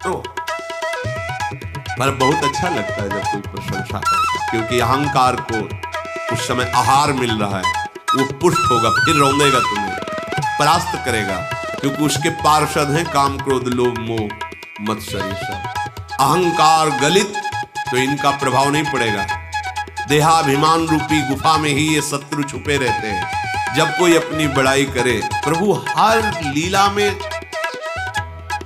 तो पर बहुत अच्छा लगता है जब कोई प्रशंसा करता है, क्योंकि अहंकार को उस समय आहार मिल रहा है। वो पुष्ट होगा, फिर रौंदेगा, तुम्हें परास्त करेगा, क्योंकि उसके पार्षद हैं काम क्रोध लोभ मोह मत्सर्य सब। अहंकार गलित तो इनका प्रभाव नहीं पड़ेगा। देहाभिमान रूपी गुफा में ही ये शत्रु छुपे रहते हैं। जब कोई अपनी बड़ाई करे, प्रभु हर लीला में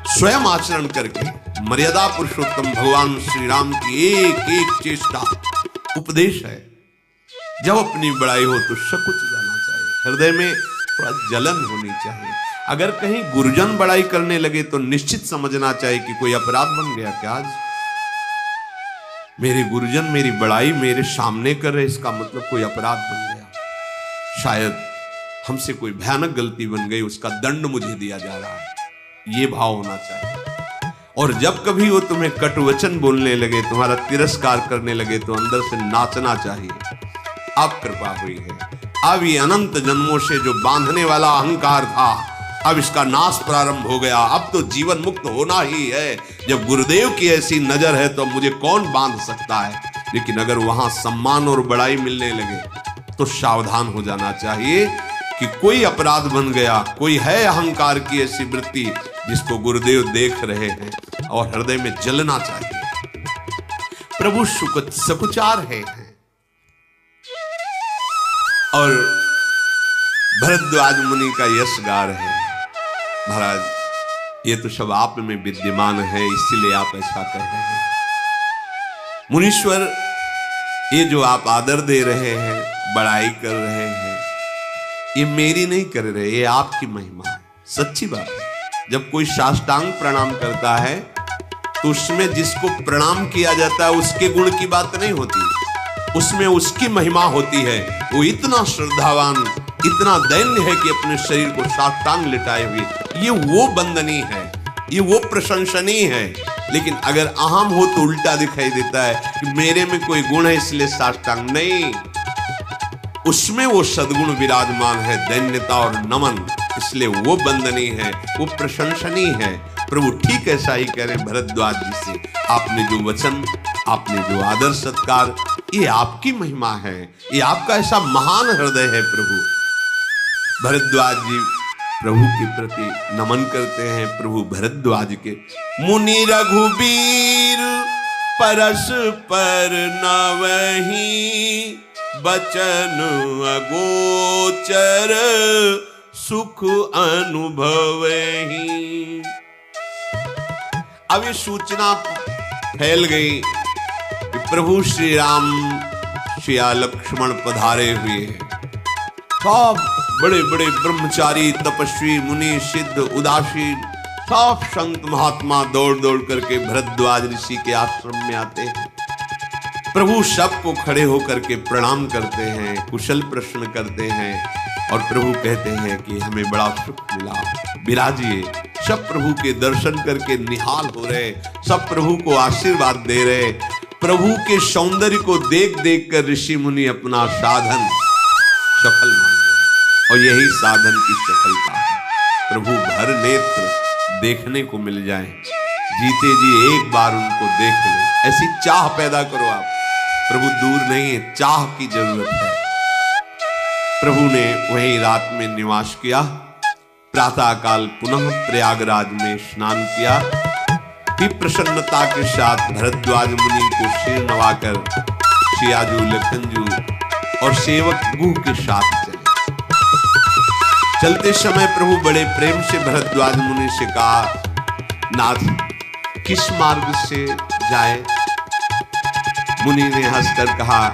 स्वयं आचरण करके मर्यादा पुरुषोत्तम भगवान श्री राम की एक एक चेष्टा उपदेश है। जब अपनी बड़ाई हो तो सकुच जाना चाहिए, हृदय में थोड़ा जलन होनी चाहिए। अगर कहीं गुरुजन बड़ाई करने लगे तो निश्चित समझना चाहिए कि कोई अपराध बन गया क्या। आज मेरे गुरुजन मेरी बड़ाई मेरे सामने कर रहे, इसका मतलब कोई अपराध बन गया। शायद हमसे कोई भयानक गलती बन गई, उसका दंड मुझे दिया जा रहा है, ये भाव होना चाहिए। और जब कभी वो तुम्हें कटुवचन बोलने लगे, तुम्हारा तिरस्कार करने लगे, तो अंदर से नाचना चाहिए, अब कृपा हुई है। अब ये अनंत जन्मों से जो बांधने वाला अहंकार था, अब इसका नाश प्रारंभ हो गया। अब तो जीवन मुक्त होना ही है। जब गुरुदेव की ऐसी नजर है तो मुझे कौन बांध सकता है। लेकिन अगर वहां सम्मान और बड़ाई मिलने लगे तो सावधान हो जाना चाहिए कि कोई अपराध बन गया, कोई है अहंकार की ऐसी वृत्ति जिसको गुरुदेव देख रहे हैं, और हृदय में जलना चाहिए। प्रभु सकुचार है। और भरद्वाज मुनि का यश गा रहे हैं, महाराज ये तो सब आप में विद्यमान है, इसीलिए आप ऐसा कह रहे हैं। मुनीश्वर, ये जो आप आदर दे रहे हैं, बड़ाई कर रहे हैं, ये मेरी नहीं कर रहे, ये आपकी महिमा है। सच्ची बात है। जब कोई साष्टांग प्रणाम करता है तो उसमें जिसको प्रणाम किया जाता है उसके गुण की बात नहीं होती, उसमें उसकी महिमा होती है। वो इतना श्रद्धावान, इतना दैन्य है कि अपने शरीर को साष्टांग लिटाए हुए, ये वो वंदनीय है, ये वो प्रशंसनीय है। लेकिन अगर अहम हो तो उल्टा दिखाई देता है कि मेरे में कोई गुण है इसलिए साष्टांग नहीं, उसमें वो सद्गुण विराजमान है, दैन्यता और नमन, इसलिए वो वंदनीय है, वो प्रशंसनीय है। प्रभु ठीक ऐसा ही कह रहे भरद्वाज जी से, आपने जो वचन, आपने जो आदर सत्कार, ये आपकी महिमा है, ये आपका ऐसा महान हृदय है। प्रभु भरद्वाज जी प्रभु के प्रति नमन करते हैं। प्रभु भरद्वाज के मुनि रघुबीर परस्पर नवहि, बचन अगोचर सुख अनुभवहि। अब ये सूचना फैल गई कि प्रभु श्री राम श्रिया लक्ष्मण पधारे हुए हैं। सब बड़े बड़े ब्रह्मचारी, तपस्वी, मुनि, सिद्ध, उदासीन, सब संत महात्मा दौड़ दौड़ करके भरद्वाज ऋषि के आश्रम में आते हैं। प्रभु सबको खड़े होकर के प्रणाम करते हैं, कुशल प्रश्न करते हैं, और प्रभु कहते हैं कि हमें बड़ा सुख मिला, विराजिए। सब प्रभु के दर्शन करके निहाल हो रहे, सब प्रभु को आशीर्वाद दे रहे। प्रभु के सौंदर्य को देख देख कर ऋषि मुनि अपना साधन सफल मान रहे, और यही साधन की सफलता है। प्रभु भर नेत्र देखने को मिल जाए, जीते जी एक बार उनको देख ले, ऐसी चाह पैदा करो आप। प्रभु दूर नहीं है, चाह की जरूरत है। प्रभु ने वही रात में निवास किया। प्रातः काल पुनः प्रयागराज में स्नान किया, फिर प्रसन्नता के साथ भरद्वाज मुनि को सिर नवाकर सियाजू, लखनजू और सेवक गुह के साथ चले। चलते समय प्रभु बड़े प्रेम से भरद्वाज मुनि से कहा, नाथ किस मार्ग से जाए। मुनि ने हंसकर कहा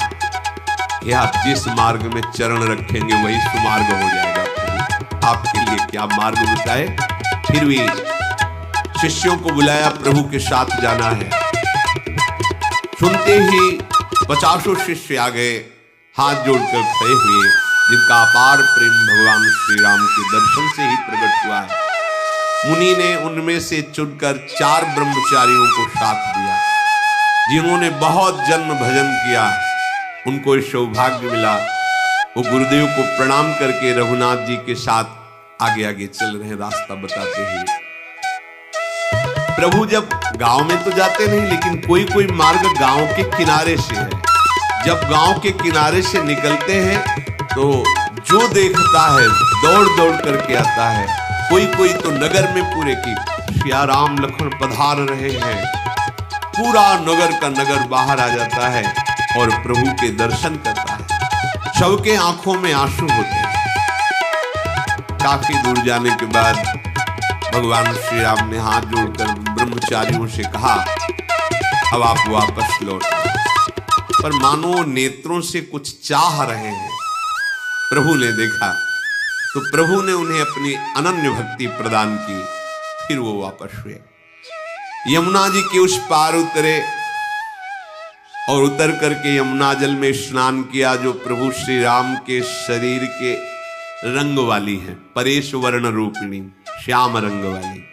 कि आप जिस मार्ग में चरण रखेंगे वही सुमार्ग हो जाएगा। आपके लिए क्या मार्ग बताए। फिर भी शिष्यों को बुलाया, प्रभु के साथ जाना है। सुनते ही 50 शिष्य आ गए, हाथ जोड़कर खड़े हुए, जिनका अपार प्रेम भगवान श्री राम के दर्शन से ही प्रकट हुआ है। मुनि ने उनमें से चुनकर 4 ब्रह्मचारियों को साथ दिया, जिन्होंने बहुत जन्म भजन किया। उनको सौभाग्य मिला, वो गुरुदेव को प्रणाम करके रघुनाथ जी के साथ आगे आगे चल रहे, रास्ता बताते हुए। प्रभु जब गांव में तो जाते नहीं, लेकिन कोई कोई मार्ग गांव के किनारे से है। जब गांव के किनारे से निकलते हैं तो जो देखता है दौड़ दौड़ करके आता है। कोई कोई तो नगर में पूरे की सिया राम लक्ष्मण पधार रहे हैं, पूरा नगर का नगर बाहर आ जाता है और प्रभु के दर्शन करता है। सबके आंखों में आंसू होते हैं। काफी दूर जाने के बाद भगवान श्री राम ने हाथ जोड़कर ब्रह्मचारियों से कहा, अब आप वापस लौट। पर मानो नेत्रों से कुछ चाह रहे हैं। प्रभु ने देखा तो प्रभु ने उन्हें अपनी अनन्य भक्ति प्रदान की। फिर वो वापस हुए, यमुना जी के उस पार उतरे और उतर करके यमुना जल में स्नान किया जो प्रभु श्री राम के शरीर के रंग वाली है, परेश वर्ण रूपिणी, श्याम रंग वाली।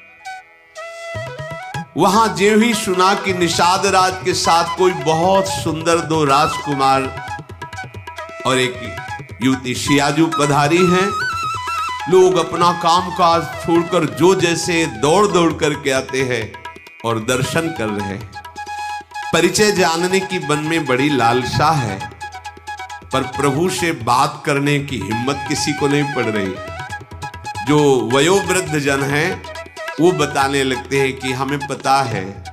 वहां जो ही सुना कि निषाद राज के साथ कोई बहुत सुंदर दो राजकुमार और एक युवती सियाजू पधारी हैं, लोग अपना काम काज छोड़कर जो जैसे दौड़ दौड़ करके आते हैं और दर्शन कर रहे हैं। परिचय जानने की मन में बड़ी लालसा है, पर प्रभु से बात करने की हिम्मत किसी को नहीं पड़ रही। जो वयोवृद्ध जन हैं वो बताने लगते हैं कि हमें पता है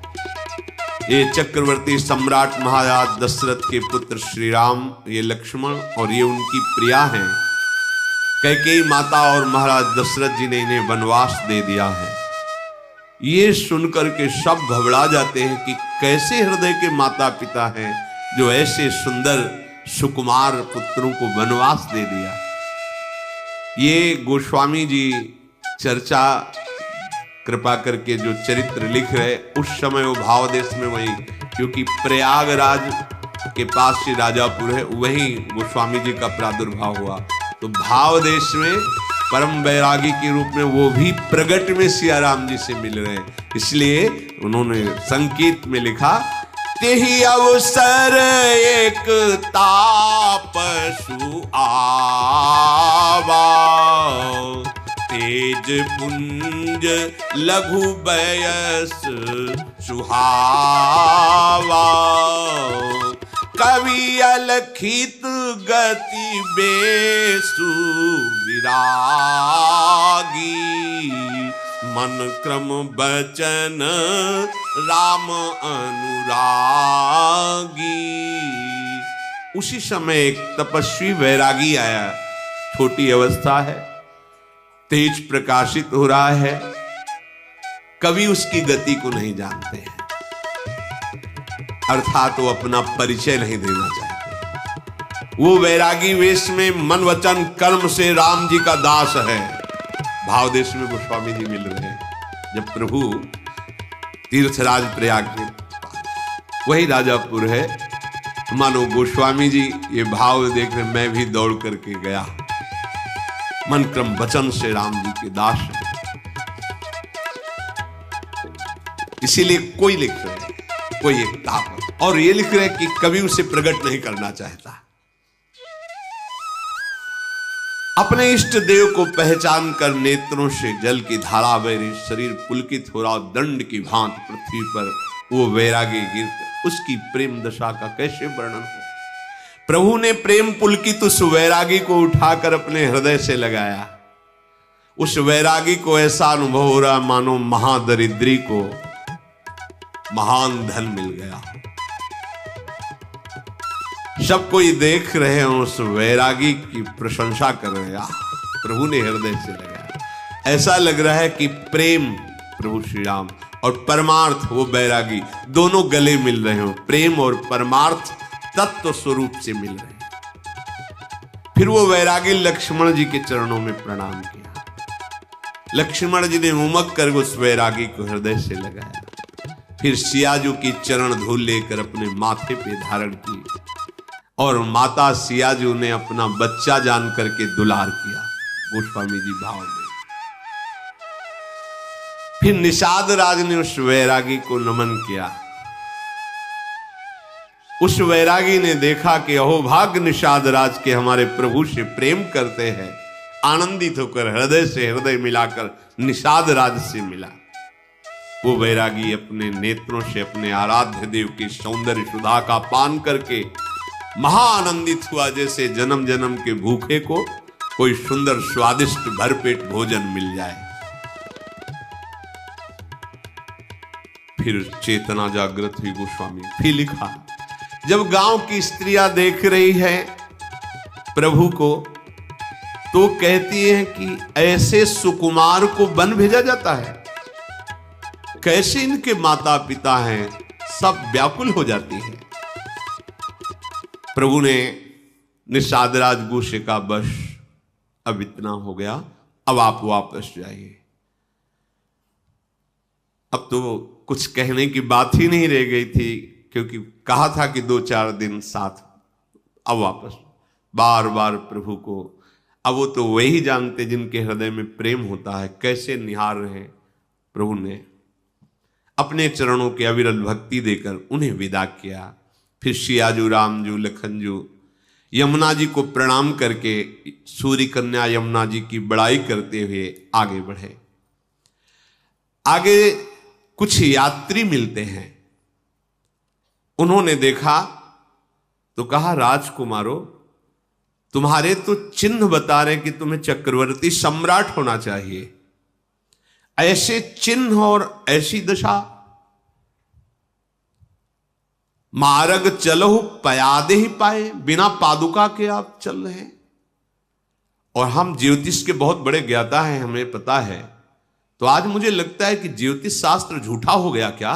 ये चक्रवर्ती सम्राट महाराज दशरथ के पुत्र श्री राम, ये लक्ष्मण और ये उनकी प्रिया हैं। कैकेयी माता और महाराज दशरथ जी ने इन्हें वनवास दे दिया है। ये सुनकर के सब घबरा जाते हैं कि कैसे हृदय के माता पिता हैं जो ऐसे सुंदर सुकुमार पुत्रों को वनवास दे दिया। ये गोस्वामी जी चर्चा कृपा करके जो चरित्र लिख रहे, उस समय वो भाव देश में वही, क्योंकि प्रयागराज के पास से राजापुर है, वहीं गोस्वामी जी का प्रादुर्भाव हुआ। तो भाव देश में परम बैरागी के रूप में वो भी प्रगट में सिया राम जी से मिल रहे हैं। इसलिए उन्होंने संकेत में लिखा, तेहि अवसर एक तापसु आवा, तेज पुंज लघु बयस सुहावा, कवि अलखित गति बेसु विरागी, मन क्रम बचन राम अनुरागी। उसी समय एक तपस्वी वैरागी आया, छोटी अवस्था है, तेज प्रकाशित हो रहा है, कवि उसकी गति को नहीं जानते हैं, अर्थात वो अपना परिचय नहीं देना चाहते। वो वैरागी वेश में मन वचन कर्म से राम जी का दास है। भावदेश में गोस्वामी जी मिल रहे हैं। जब प्रभु तीर्थराज प्रयाग के वही राजापुर है, मानो गोस्वामी जी ये भाव देख रहे, मैं भी दौड़ करके गया, मन क्रम वचन से राम जी के दास है। इसीलिए कोई लिख रहे हैं, कोई एक ताप, और ये लिख रहे हैं कि कभी उसे प्रकट नहीं करना चाहता। अपने इष्ट देव को पहचान कर नेत्रों से जल की धारा बह रही, शरीर पुलकित हो रहा, दंड की भांति पृथ्वी पर वो वैरागी गिर, उसकी प्रेम दशा का कैसे वर्णन हो। प्रभु ने प्रेम पुलकित उस वैरागी को उठाकर अपने हृदय से लगाया। उस वैरागी को ऐसा अनुभव हो रहा मानो महादरिद्री को महान धन मिल गया। सब कोई देख रहे हैं, उस वैरागी की प्रशंसा कर रहे हैं। प्रभु ने हृदय से लगाया। ऐसा लग रहा है कि प्रेम प्रभु श्री राम और परमार्थ वो वैरागी दोनों गले मिल रहे हो, प्रेम और परमार्थ तत्व स्वरूप से मिल रहे हैं। फिर वो वैरागी लक्ष्मण जी के चरणों में प्रणाम किया। लक्ष्मण जी ने उमक कर उस वैरागी को हृदय से लगाया। फिर सियाजू की चरण धूल लेकर अपने माथे पे धारण की और माता सियाजू ने अपना बच्चा जान करके दुलार किया। गोस्वामी जी भाव में। फिर निषाद राज ने उस वैरागी को नमन किया। उस वैरागी ने देखा कि अहोभाग्य निषाद राज के हमारे प्रभु से प्रेम करते हैं। आनंदित होकर हृदय से हृदय मिलाकर निषाद राज से मिला। वो वैरागी अपने नेत्रों से अपने आराध्य देव की सौंदर्य सुधा का पान करके महाआनंदित हुआ, जैसे जन्म जन्म के भूखे को कोई सुंदर स्वादिष्ट भरपेट भोजन मिल जाए। फिर चेतना जागृत हुई गोस्वामी। फिर लिखा, जब गांव की स्त्रियां देख रही है प्रभु को तो कहती हैं कि ऐसे सुकुमार को वन भेजा जाता है, कैसे इनके माता पिता हैं, सब व्याकुल हो जाती है। प्रभु ने निषादराज गोसे का बस, अब इतना हो गया, अब आप वापस जाइए। अब तो कुछ कहने की बात ही नहीं रह गई थी, क्योंकि कहा था कि 2-4 दिन साथ, अब वापस। बार बार प्रभु को, अब वो तो वही जानते जिनके हृदय में प्रेम होता है, कैसे निहार रहे। प्रभु ने अपने चरणों की अविरल भक्ति देकर उन्हें विदा किया। फिर सियाजू, रामजू, लखनजू यमुना जी को प्रणाम करके सूर्य कन्या यमुना जी की बड़ाई करते हुए आगे बढ़े। आगे कुछ यात्री मिलते हैं, उन्होंने देखा तो कहा, राजकुमारों तुम्हारे तो चिन्ह बता रहे कि तुम्हें चक्रवर्ती सम्राट होना चाहिए, ऐसे चिन्ह और ऐसी दशा, मार्ग चलो पयादे ही पाए, बिना पादुका के आप चल रहे हैं। और हम ज्योतिष के बहुत बड़े ज्ञाता हैं, हमें पता है। तो आज मुझे लगता है कि ज्योतिष शास्त्र झूठा हो गया क्या,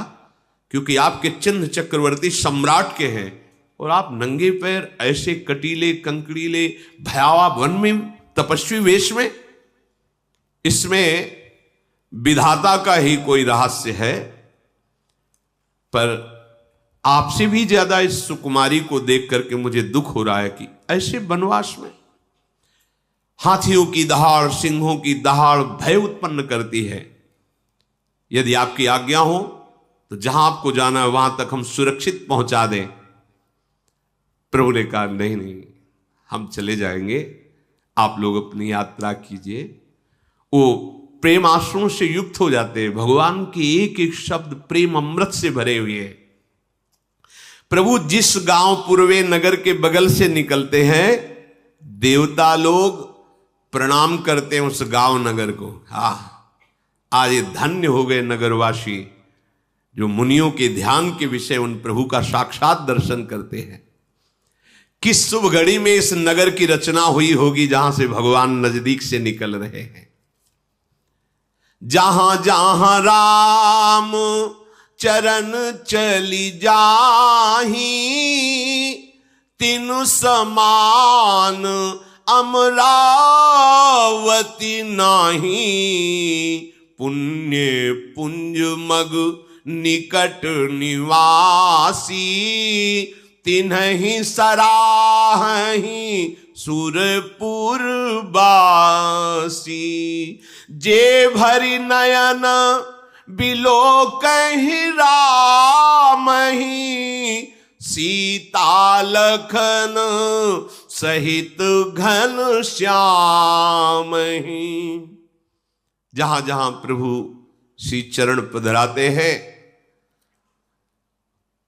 क्योंकि आपके चिन्ह चक्रवर्ती सम्राट के हैं और आप नंगे पैर ऐसे कटीले कंकड़ीले भयावह वन में तपस्वी वेश में। इसमें विधाता का ही कोई रहस्य है। पर आपसे भी ज्यादा इस सुकुमारी को देख करके मुझे दुख हो रहा है कि ऐसे वनवास में हाथियों की दहाड़, सिंहों की दहाड़ भय उत्पन्न करती है। यदि आपकी आज्ञा हो तो जहां आपको जाना है वहां तक हम सुरक्षित पहुंचा दें। प्रभु ने कहा, नहीं नहीं, हम चले जाएंगे, आप लोग अपनी यात्रा कीजिए। वो प्रेम आंसुओं से युक्त हो जाते हैं। भगवान के एक एक शब्द प्रेम अमृत से भरे हुए हैं। प्रभु जिस गांव पूर्वे नगर के बगल से निकलते हैं, देवता लोग प्रणाम करते हैं उस गांव नगर को। आज ये धन्य हो गए नगरवासी जो मुनियों के ध्यान के विषय उन प्रभु का साक्षात दर्शन करते हैं। किस शुभ घड़ी में इस नगर की रचना हुई होगी जहां से भगवान नजदीक से निकल रहे हैं। जहां जहां राम चरण चली जाही, तिनु समान अमरावती नाही। पुण्य पुंज मग निकट निवासी, तिन्हि सराहि सुरपुर बासी। जे भरि नयन बिलो कहि रामहि, सीता लखन सहित घन श्यामहि। जहां जहां प्रभु श्री चरण पधराते हैं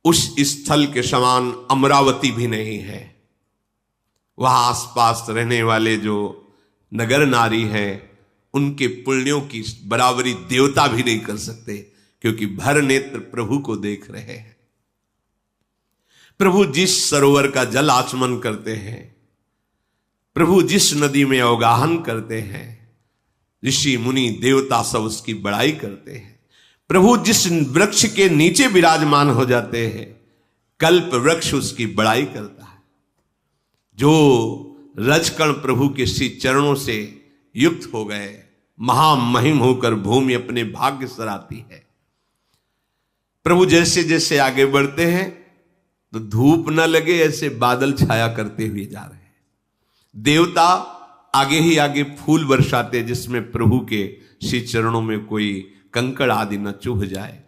उस स्थल के समान अमरावती भी नहीं है। वहां आसपास रहने वाले जो नगर नारी हैं उनके पुण्यों की बराबरी देवता भी नहीं कर सकते, क्योंकि भर नेत्र प्रभु को देख रहे हैं। प्रभु जिस सरोवर का जल आचमन करते हैं, प्रभु जिस नदी में अवगाहन करते हैं, ऋषि मुनि देवता सब उसकी बड़ाई करते हैं। प्रभु जिस वृक्ष के नीचे विराजमान हो जाते हैं, कल्प वृक्ष उसकी बड़ाई करता है। जो रजकण प्रभु के श्री चरणों से युक्त हो गए, महामहिम होकर भूमि अपने भाग्य सराती है। प्रभु जैसे जैसे आगे बढ़ते हैं तो धूप न लगे ऐसे बादल छाया करते हुए जा रहे हैं। देवता आगे ही आगे फूल बरसाते जिसमें प्रभु के श्री चरणों में कोई कंकड़ आदि न चुभ जाए।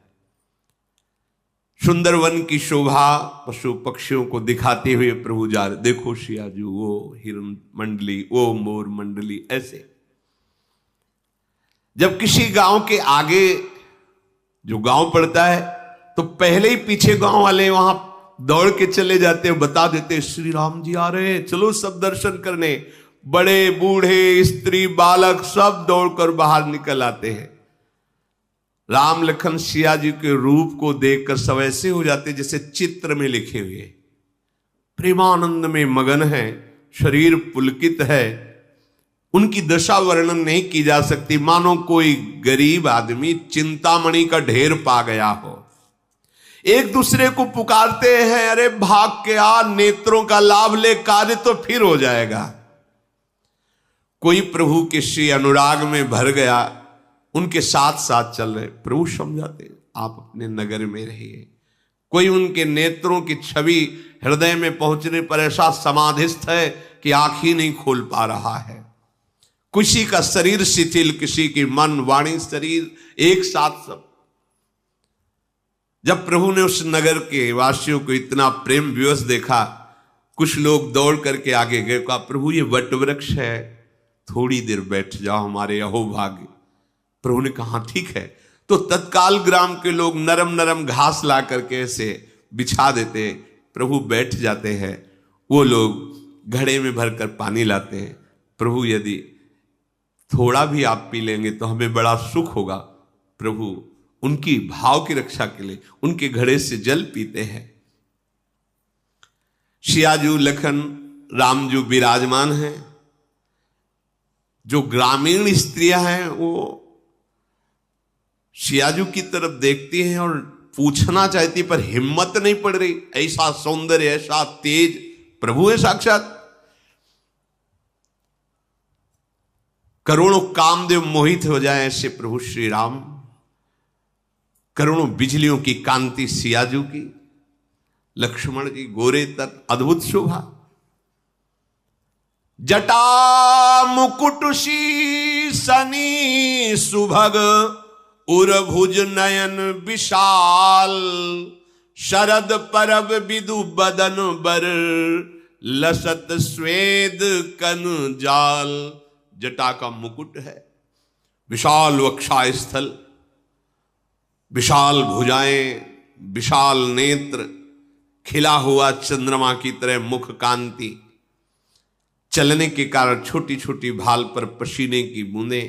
सुंदर वन की शोभा पशु पक्षियों को दिखाते हुए प्रभु जा रहे। देखो सियाजू, वो हिरण मंडली, वो मोर मंडली। ऐसे जब किसी गांव के आगे जो गांव पड़ता है तो पहले ही पीछे गांव वाले वहां दौड़ के चले जाते हैं, बता देते श्री राम जी आ रहे हैं, चलो सब दर्शन करने। बड़े बूढ़े स्त्री बालक सब दौड़कर बाहर निकल आते हैं। राम लखन सिया जी के रूप को देखकर सब ऐसे हो जाते जैसे चित्र में लिखे हुए, प्रेमानंद में मगन है, शरीर पुलकित है। उनकी दशा वर्णन नहीं की जा सकती, मानो कोई गरीब आदमी चिंतामणि का ढेर पा गया हो। एक दूसरे को पुकारते हैं, अरे भाग के आ, नेत्रों का लाभ ले, कार्य तो फिर हो जाएगा। कोई प्रभु के श्री अनुराग में भर गया, उनके साथ साथ चल रहे, प्रभु समझाते आप अपने नगर में रहिए। कोई उनके नेत्रों की छवि हृदय में पहुंचने पर ऐसा समाधिस्थ है कि आंख ही नहीं खोल पा रहा है। किसी का शरीर शिथिल, किसी की मन वाणी शरीर एक साथ सब। जब प्रभु ने उस नगर के वासियों को इतना प्रेम विवश देखा, कुछ लोग दौड़ करके आगे गए, कहा प्रभु ये वट वृक्ष है, थोड़ी देर बैठ जाओ, हमारे अहोभाग्य। प्रभु ने कहा ठीक है। तो तत्काल ग्राम के लोग नरम नरम घास ला करके ऐसे बिछा देते, प्रभु बैठ जाते हैं। वो लोग घड़े में भरकर पानी लाते हैं, प्रभु यदि थोड़ा भी आप पी लेंगे तो हमें बड़ा सुख होगा। प्रभु उनकी भाव की रक्षा के लिए उनके घड़े से जल पीते हैं। सियाजू लखन रामजू विराजमान हैं। जो ग्रामीण स्त्रियां हैं वो सियाजू की तरफ देखती हैं और पूछना चाहती, पर हिम्मत नहीं पड़ रही। ऐसा सौंदर्य, ऐसा तेज, प्रभु है साक्षात। करोड़ों कामदेव मोहित हो जाए ऐसे प्रभु श्री राम। करोड़ों बिजलियों की कांति सियाजू की, लक्ष्मण जी गोरे तक अद्भुत शोभा। जटा मुकुट शीसनी सुभग, उरभुज नयन विशाल। शरद परब विदु बदन बर, लसत स्वेद कन जाल। जटा का मुकुट है, विशाल वक्षा स्थल, विशाल भुजाएं, विशाल नेत्र, खिला हुआ चंद्रमा की तरह मुख कांति। चलने के कारण छोटी छोटी भाल पर पसीने की बूंदें,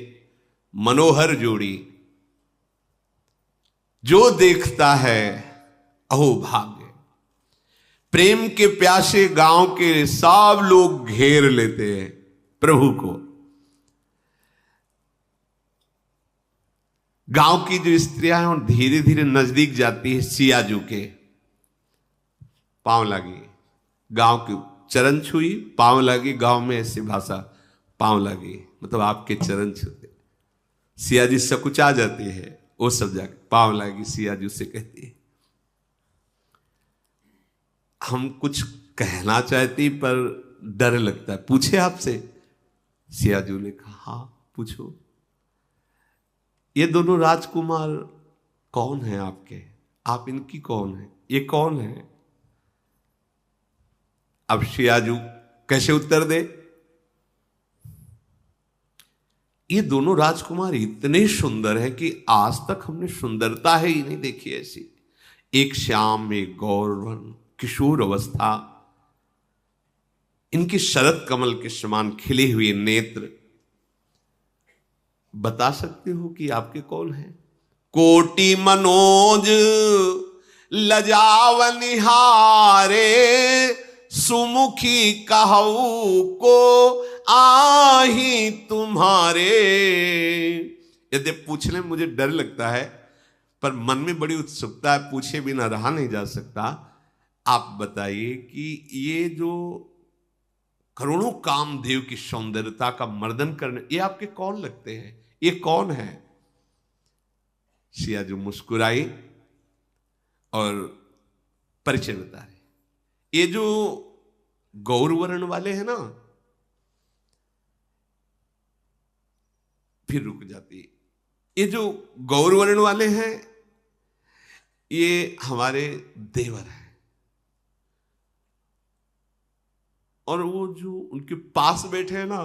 मनोहर जोड़ी। जो देखता है अहो भाग्य। प्रेम के प्यासे गांव के सब लोग घेर लेते हैं प्रभु को। गांव की जो स्त्रियां हैं वो धीरे धीरे नजदीक जाती है सियाजू के। पांव लगी, गांव की चरण छुई, पांव लगी। गांव में ऐसी भाषा, पांव लगी मतलब आपके चरण छूते। सियाजी सकुचा जाती है, वो सब जाके पांव लगी सियाजू से कहती है। हम कुछ कहना चाहती पर डर लगता है, पूछे आपसे? सियाजू ने कहा हाँ पूछो। ये दोनों राजकुमार कौन हैं आपके? आप इनकी कौन है? ये कौन है? अब सियाजू कैसे उत्तर दे? ये दोनों राजकुमार इतने सुंदर हैं कि आज तक हमने सुंदरता है ही नहीं देखी ऐसी। एक श्याम, एक गौरवन, किशोर अवस्था, इनके शरद कमल के समान खिले हुए नेत्र। बता सकते हो कि आपके कौन है? कोटि मनोज लजावनिहारे, सुमुखी कहू को आही तुम्हारे। यदि पूछने में मुझे डर लगता है पर मन में बड़ी उत्सुकता है, पूछे बिना रहा नहीं जा सकता। आप बताइए कि ये जो करोड़ों कामदेव की सौंदर्यता का मर्दन करने, ये आपके कौन लगते हैं? ये कौन है? सियाजू मुस्कुराई और परिचय बता रहे। ये जो गौरवर्ण वाले हैं ना, फिर रुक जाती है। ये जो गौरवर्ण वाले हैं ये हमारे देवर हैं। और वो जो उनके पास बैठे हैं ना,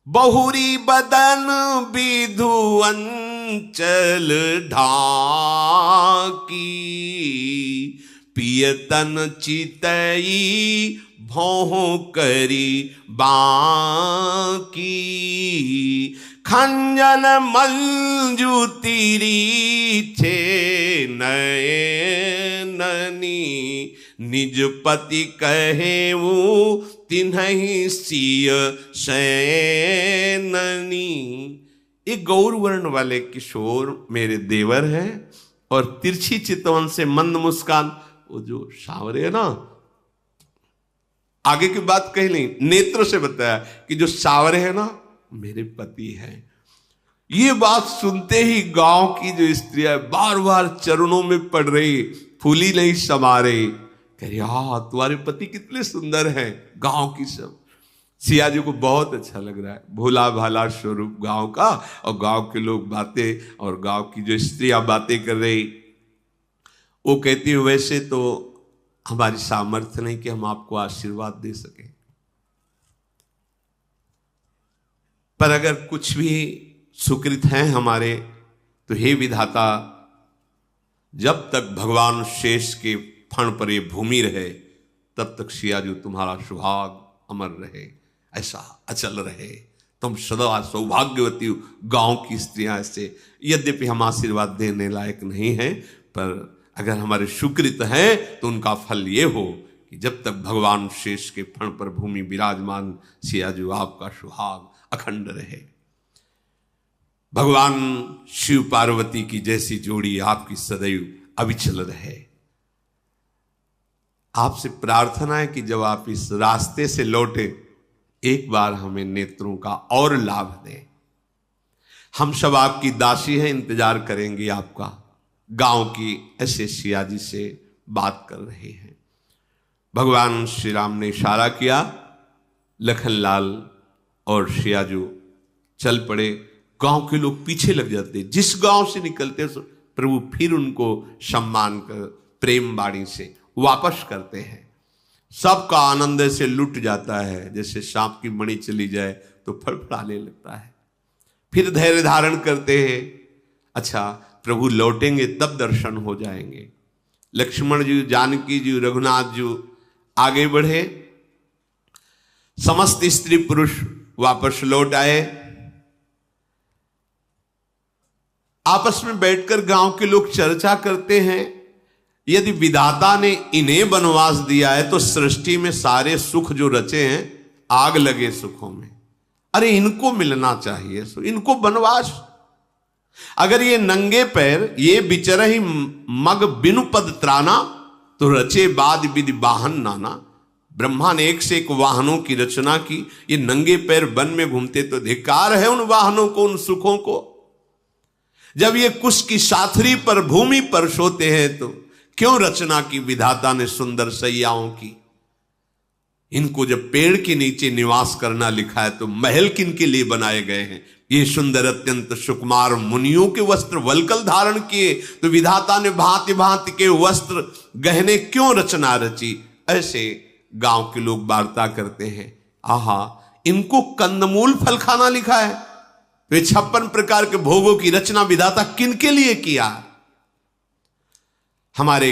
बहुरी बदन विधुअंजन, चंचल ढाकी, पियतन चितई भौं करी बाकी, खंजन मंजू तीरी छे नयननी, निज पति कहे वो तिन्हि सिय शयननी। एक गौर वर्ण वाले किशोर मेरे देवर हैं और तिरछी चितवन से मंद मुस्कान, वो जो सावरे है ना, आगे की बात कही नहीं, नेत्र से बताया कि जो सावरे है ना मेरे पति हैं। ये बात सुनते ही गांव की जो स्त्रियां बार बार चरणों में पड़ रही, फूली नहीं समा रही, कह रही हाँ तुम्हारे पति कितने सुंदर हैं। गांव की सब सिया जी को बहुत अच्छा लग रहा है, भोला भाला स्वरूप गांव का, और गांव के लोग बातें, और गांव की जो स्त्रियां बातें कर रही, वो कहती है वैसे तो हमारी सामर्थ्य नहीं कि हम आपको आशीर्वाद दे सके, पर अगर कुछ भी सुकृत हैं हमारे तो हे विधाता, जब तक भगवान शेष के फण पर ये भूमि रहे तब तक सियाजू तुम्हारा सुहाग अमर रहे, ऐसा अचल रहे, तुम सदा सौभाग्यवती हो। गांव की स्त्रियां ऐसे, यद्यपि हम आशीर्वाद देने लायक नहीं हैं, पर अगर हमारे सुकृत हैं तो उनका फल ये हो कि जब तक भगवान शेष के फण पर भूमि विराजमान, सियाजू आपका सुहाग अखंड रहे। भगवान शिव पार्वती की जैसी जोड़ी आपकी सदैव अविचल रहे। आपसे प्रार्थना है कि जब आप इस रास्ते से लौटे, एक बार हमें नेत्रों का और लाभ दें। हम सब आपकी दासी हैं, इंतजार करेंगे आपका। गांव की ऐसे सियाजी से बात कर रहे हैं। भगवान श्री राम ने इशारा किया, लखनलाल और सियाजू चल पड़े। गांव के लोग पीछे लग जाते, जिस गांव से निकलते प्रभु फिर उनको सम्मान कर प्रेम बाणी से वापस करते हैं। सबका आनंद से लुट जाता है, जैसे सांप की मणि चली जाए तो फड़फड़ाने लगता है। फिर धैर्य धारण करते हैं, अच्छा प्रभु लौटेंगे तब दर्शन हो जाएंगे। लक्ष्मण जी, जानकी जी, रघुनाथ जी आगे बढ़े, समस्त स्त्री पुरुष वापस लौट आए। आपस में बैठकर गांव के लोग चर्चा करते हैं, यदि विधाता ने इन्हें वनवास दिया है तो सृष्टि में सारे सुख जो रचे हैं आग लगे सुखों में, अरे इनको मिलना चाहिए, सो इनको वनवास। अगर ये नंगे पैर ये बिचरहि मग बिनु पद त्राना, तो रचे बाद विधि वाहन नाना। ब्रह्मा ने एक से एक वाहनों की रचना की, ये नंगे पैर वन में घूमते तो धिक्कार है उन वाहनों को, उन सुखों को। जब ये कुश की साथरी पर भूमि पर सोते हैं तो क्यों रचना की विधाता ने सुंदर सैयाओं की। इनको जब पेड़ के नीचे निवास करना लिखा है तो महल किन के लिए बनाए गए हैं। ये सुंदर अत्यंत सुकुमार मुनियों के वस्त्र वल्कल धारण किए तो विधाता ने भांति भांति के वस्त्र गहने क्यों रचना रची। ऐसे गांव के लोग वार्ता करते हैं, आहा इनको कंदमूल फल खाना लिखा है, वे 56 प्रकार के भोगों की रचना विधाता किन के लिए किया। हमारे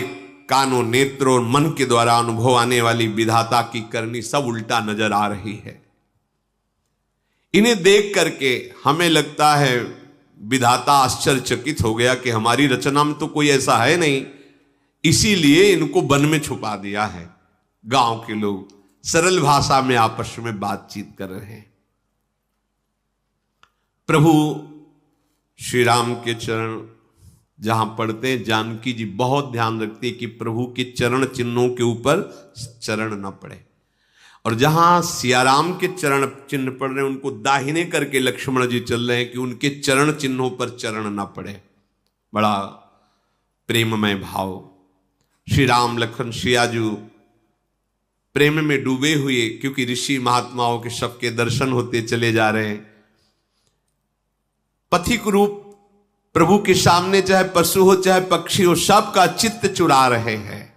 कानों, नेत्रों और मन के द्वारा अनुभव आने वाली विधाता की करनी सब उल्टा नजर आ रही है। इन्हें देख करके हमें लगता है विधाता आश्चर्यचकित हो गया कि हमारी रचना में तो कोई ऐसा है नहीं, इसीलिए इनको वन में छुपा दिया है। गांव के लोग सरल भाषा में आपस में बातचीत कर रहे हैं। प्रभु श्री राम के चरण जहां पढ़ते हैं, जानकी जी बहुत ध्यान रखती है कि प्रभु के चरण चिन्हों के ऊपर चरण न पड़े, और जहां सियाराम के चरण चिन्ह पड़ रहे हैं उनको दाहिने करके लक्ष्मण जी चल रहे हैं कि उनके चरण चिन्हों पर चरण न पड़े। बड़ा प्रेममय भाव। श्री राम लखन सियाजू प्रेम में डूबे हुए, क्योंकि ऋषि महात्माओं के सबके दर्शन होते चले जा रहे हैं। पथिक रूप प्रभु के सामने चाहे पशु हो चाहे पक्षी हो, सबका चित्त चुरा रहे हैं।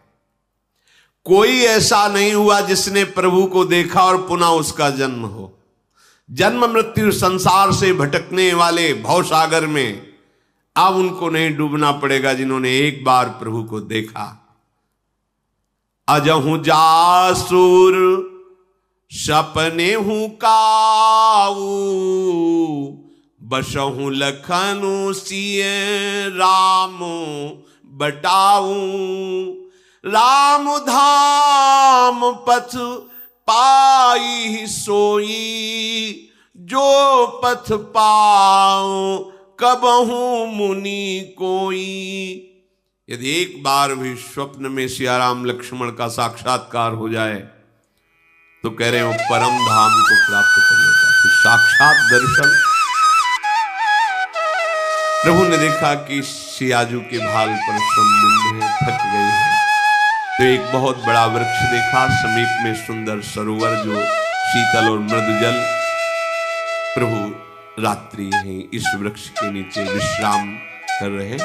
कोई ऐसा नहीं हुआ जिसने प्रभु को देखा और पुनः उसका जन्म हो। जन्म मृत्यु संसार से भटकने वाले भवसागर में अब उनको नहीं डूबना पड़ेगा जिन्होंने एक बार प्रभु को देखा। अजहू जासूर सपने हूं काऊ, बसहू लखनु सिय रामो बटाऊ। राम धाम पथ पाई सोई, जो पथ पाओ कबहू मुनि कोई। यदि एक बार भी स्वप्न में सियाराम लक्ष्मण का साक्षात्कार हो जाए तो कह रहे हो परम धाम को प्राप्त कर लेता। तो साक्षात दर्शन। प्रभु ने देखा कि सियाजू के भाल पर संबिंदु है, थक गई है, तो एक बहुत बड़ा वृक्ष देखा, समीप में सुंदर सरोवर जो शीतल और मृदु जल। प्रभु रात्रि है इस वृक्ष के नीचे विश्राम कर रहे।